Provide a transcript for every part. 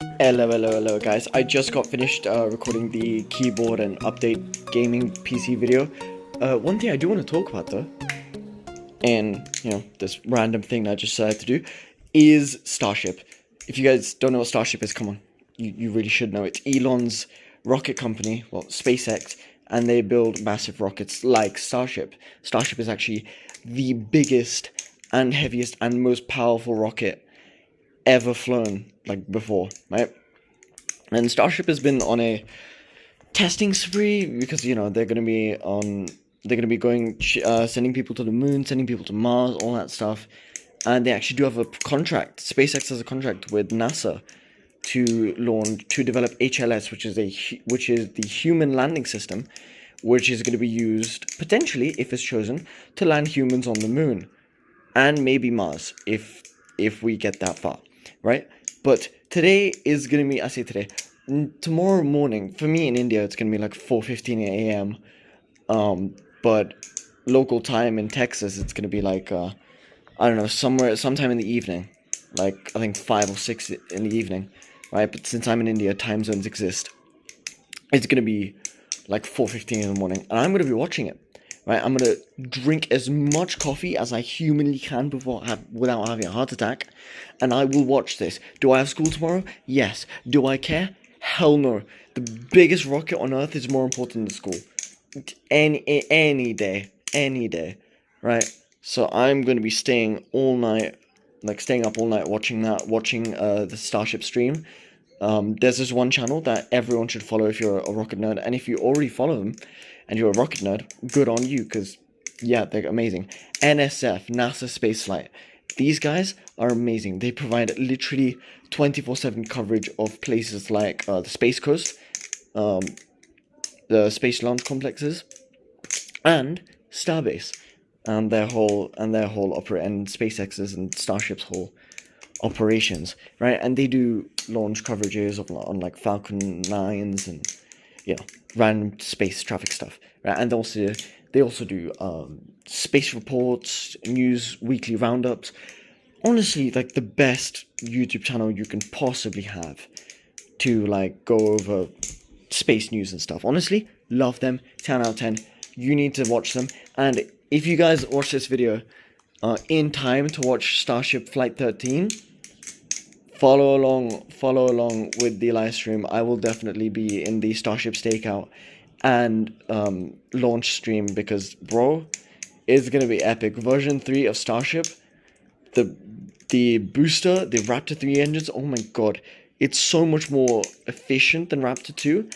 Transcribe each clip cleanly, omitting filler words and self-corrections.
Hello guys, I just got finished recording the keyboard and update gaming PC video. One thing I do want to talk about though, and this random thing that I just decided to do, is Starship. If you guys don't know what Starship is, come on, you really should know. It's Elon's rocket company, well, SpaceX, and they build massive rockets like Starship. Starship is actually the biggest and heaviest and most powerful rocket ever flown, like before, right? And Starship has been on a testing spree because they're gonna be going sending people to the moon, sending people to Mars, all that stuff, and they actually do have a contract. SpaceX has a contract with NASA to develop HLS, which is the human landing system, which is going to be used potentially, if it's chosen, to land humans on the moon and maybe Mars if we get that far, right? But today is gonna be, I say today, tomorrow morning for me in India it's gonna be like 4:15 a.m. But local time in Texas it's gonna be like I don't know, sometime in the evening, like I think 5 or 6 in the evening, right? But since I'm in India, time zones exist. It's gonna be like 4:15 in the morning, and I'm gonna be watching it. Right, I'm gonna drink as much coffee as I humanly can without having a heart attack, and I will watch this. Do I have school tomorrow? Yes. Do I care? Hell no. The biggest rocket on Earth is more important than school. Any day, right? So I'm gonna be staying all night, like staying up all night watching the Starship stream. There's this one channel that everyone should follow if you're a rocket nerd, and if you already follow them and you're a rocket nerd, good on you, because yeah, they're amazing. NSF, NASA Spaceflight, these guys are amazing. They provide literally 24/7 coverage of places like the Space Coast, the Space Launch Complexes, and Starbase, and their whole and SpaceX's and Starship's whole operations, right? And they do launch coverages on like Falcon 9s and random space traffic stuff, right? And they also do space reports, news, weekly roundups. Honestly, like the best YouTube channel you can possibly have to like go over space news and stuff. Honestly, love them. 10 out of 10. You need to watch them. And if you guys watch this video in time to watch Starship Flight 13, follow along with the live stream. I will definitely be in the Starship Stakeout and launch stream, because bro, it's gonna be epic. Version 3 of Starship, the booster, the Raptor 3 engines, oh my god, it's so much more efficient than Raptor 2,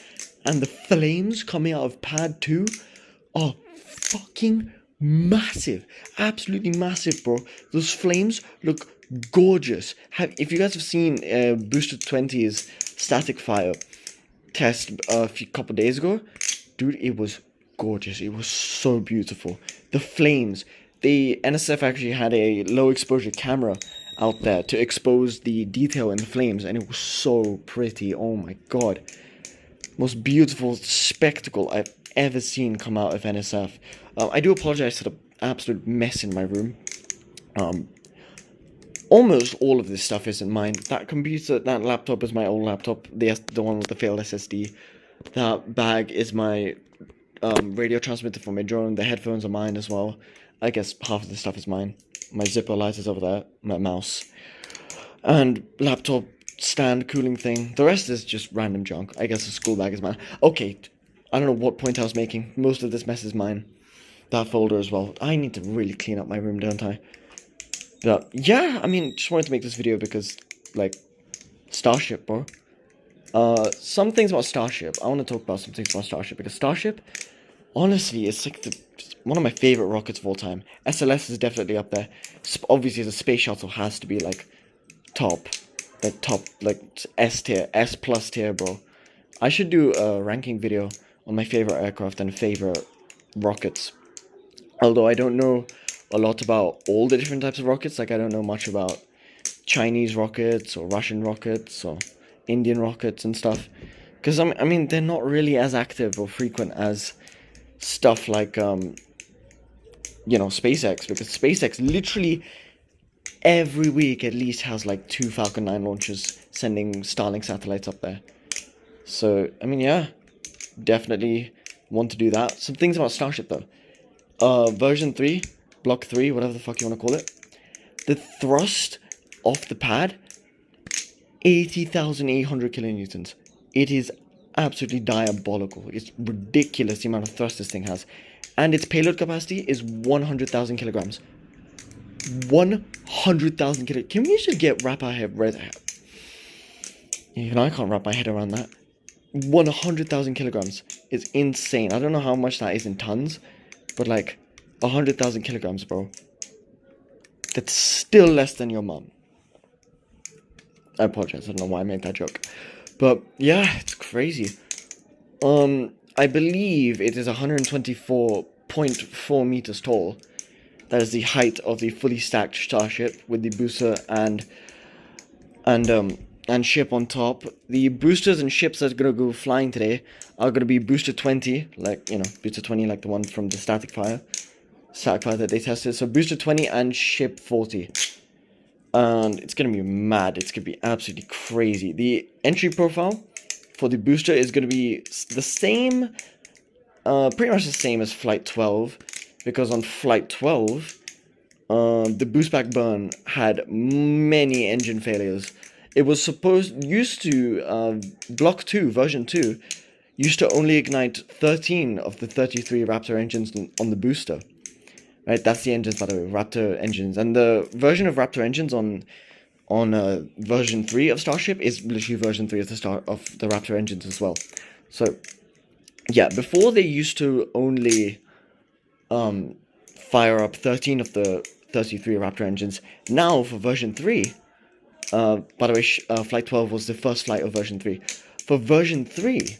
and the flames coming out of Pad 2 are fucking massive, absolutely massive, bro. Those flames look gorgeous. If you guys have seen Booster 20's static fire test a couple days ago, dude, it was gorgeous. It was so beautiful. The flames. The NSF actually had a low exposure camera out there to expose the detail in the flames, and it was so pretty. Oh my god, most beautiful spectacle I've ever seen come out of NSF. I do apologize for the absolute mess in my room. Almost all of this stuff isn't mine. That laptop is my old laptop, the one with the failed SSD. That bag is my radio transmitter for my drone. The headphones are mine as well. I guess half of the stuff is mine. My zipper light is over there, my mouse, and laptop stand cooling thing. The rest is just random junk. I guess the school bag is mine. Okay, I don't know what point I was making. Most of this mess is mine. That folder as well. I need to really clean up my room, don't I? But yeah, I mean, just wanted to make this video because, like, Starship, bro. Some things about Starship. I want to talk about some things about Starship, because Starship, honestly, it's like one of my favorite rockets of all time. SLS is definitely up there. Obviously, the space shuttle has to be like top, like S tier, S plus tier, bro. I should do a ranking video on my favorite aircraft and favorite rockets. Although I don't know a lot about all the different types of rockets. Like, I don't know much about Chinese rockets or Russian rockets or Indian rockets and stuff, because I mean they're not really as active or frequent as stuff like SpaceX, because SpaceX literally every week at least has like 2 Falcon 9 launches sending Starlink satellites up there. So, I mean, yeah, definitely want to do that. Some things about Starship, though. Version 3, Block 3, whatever the fuck you want to call it. The thrust off the pad, 80,800 kilonewtons. It is absolutely diabolical. It's ridiculous the amount of thrust this thing has. And its payload capacity is 100,000 kilograms. 100,000 kilograms. Can we just wrap our head right there? Even I can't wrap my head around that. 100,000 kilograms is insane. I don't know how much that is in tons, but like 100,000 kilograms, bro. That's still less than your mum. I apologize. I don't know why I made that joke, but yeah, it's crazy. I believe it is 124.4 meters tall. That is the height of the fully stacked Starship with the booster and ship on top. The boosters and ships that are gonna go flying today are gonna be Booster 20, like, you know, Booster 20, like the one from the static fire that they tested. So Booster 20 and Ship 40. And it's gonna be mad. It's gonna be absolutely crazy. The entry profile for the booster is gonna be the same, pretty much the same as Flight 12, because on Flight 12, the boost back burn had many engine failures. It was used to, Block 2, version 2, used to only ignite 13 of the 33 Raptor engines on the booster. Right, that's the engines, by the way, Raptor engines. And the version of Raptor engines on version 3 of Starship is literally version 3 of the Raptor engines as well. So, yeah, before they used to only fire up 13 of the 33 Raptor engines. Now, for version 3, by the way, Flight 12 was the first flight of version 3. For version 3,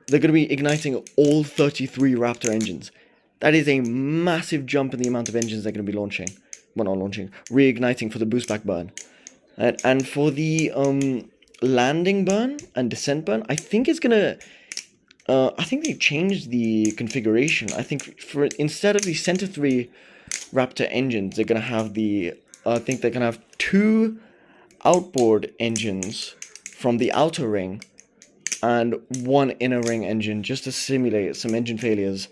they're going to be igniting all 33 Raptor engines. That is a massive jump in the amount of engines they're going to be launching. Well, not launching, reigniting for the boost back burn. And for the landing burn and descent burn, I think it's going to... I think they changed the configuration. I think instead of the center 3 Raptor engines, they're going to have I think they're going to have 2 outboard engines from the outer ring and 1 inner ring engine, just to simulate some engine failures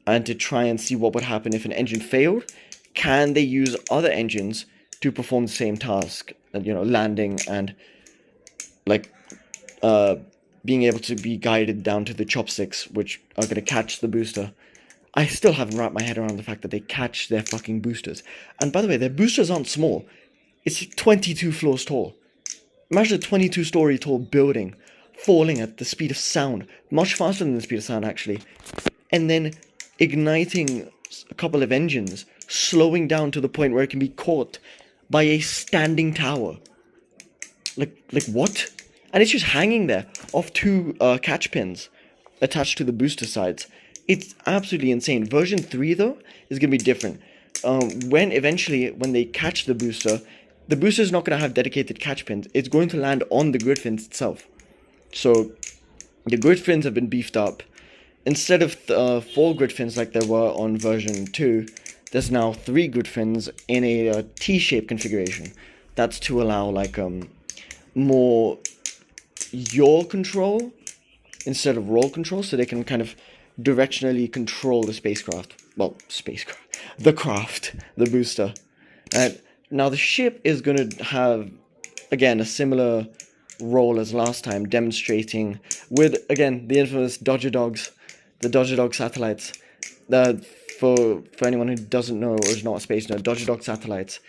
and to try and see what would happen if an engine failed. Can they use other engines to perform the same task, you know, landing and like being able to be guided down to the chopsticks, which are going to catch the booster. I still haven't wrapped my head around the fact that they catch their fucking boosters. And by the way, their boosters aren't small. It's 22 floors tall. Imagine a 22-story tall building falling at the speed of sound, much faster than the speed of sound actually, and then igniting a couple of engines, slowing down to the point where it can be caught by a standing tower. Like what? And it's just hanging there off 2 catch pins attached to the booster sides. It's absolutely insane. Version 3 though is gonna be different. When they catch the booster is not gonna have dedicated catch pins. It's going to land on the grid fins itself. So the grid fins have been beefed up. Instead of 4 grid fins like there were on version 2, there's now 3 grid fins in a T-shaped configuration. That's to allow like more yaw control instead of roll control, so they can kind of directionally control the spacecraft. Well, the craft, the booster. Now the ship is going to have, again, a similar role as last time, demonstrating with, again, the infamous Dodger Dogs, the Dodger Dog satellites. For anyone who doesn't know or is not a space nerd, Dodger Dog satellites,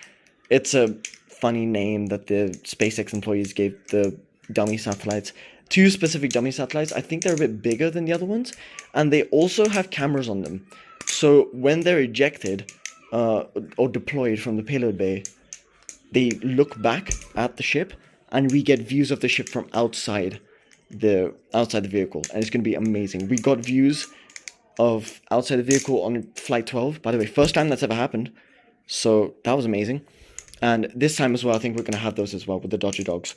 it's a funny name that the SpaceX employees gave the dummy satellites. 2 specific dummy satellites. I think they're a bit bigger than the other ones, and they also have cameras on them. So when they're ejected or deployed from the payload bay, they look back at the ship, and we get views of the ship from outside the vehicle, and it's going to be amazing. We got views of outside the vehicle on Flight 12, by the way, first time that's ever happened, so that was amazing. And this time as well, I think we're going to have those as well with the Dodger Dogs.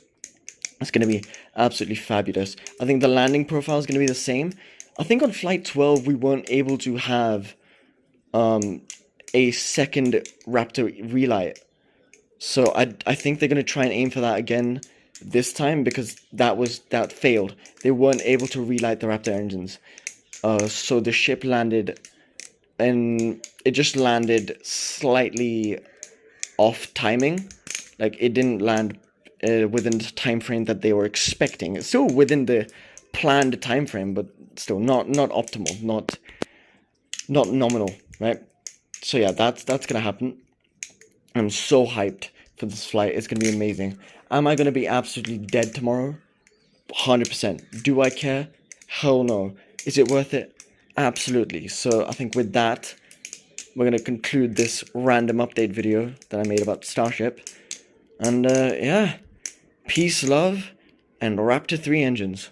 It's going to be absolutely fabulous. I think the landing profile is going to be the same. I think on Flight 12, we weren't able to have a second Raptor relight. So I think they're going to try and aim for that again this time because that failed. They weren't able to relight the Raptor engines. So the ship landed, and it just landed slightly off timing. Like, it didn't land within the time frame that they were expecting. It's still within the planned time frame, but still not optimal, not nominal, right? So yeah, that's gonna happen. I'm so hyped for this flight. It's gonna be amazing. Am I gonna be absolutely dead tomorrow? 100%. Do I care? Hell no. Is it worth it? Absolutely. So I think with that, we're gonna conclude this random update video that I made about Starship. And yeah, peace, love, and Raptor 3 engines.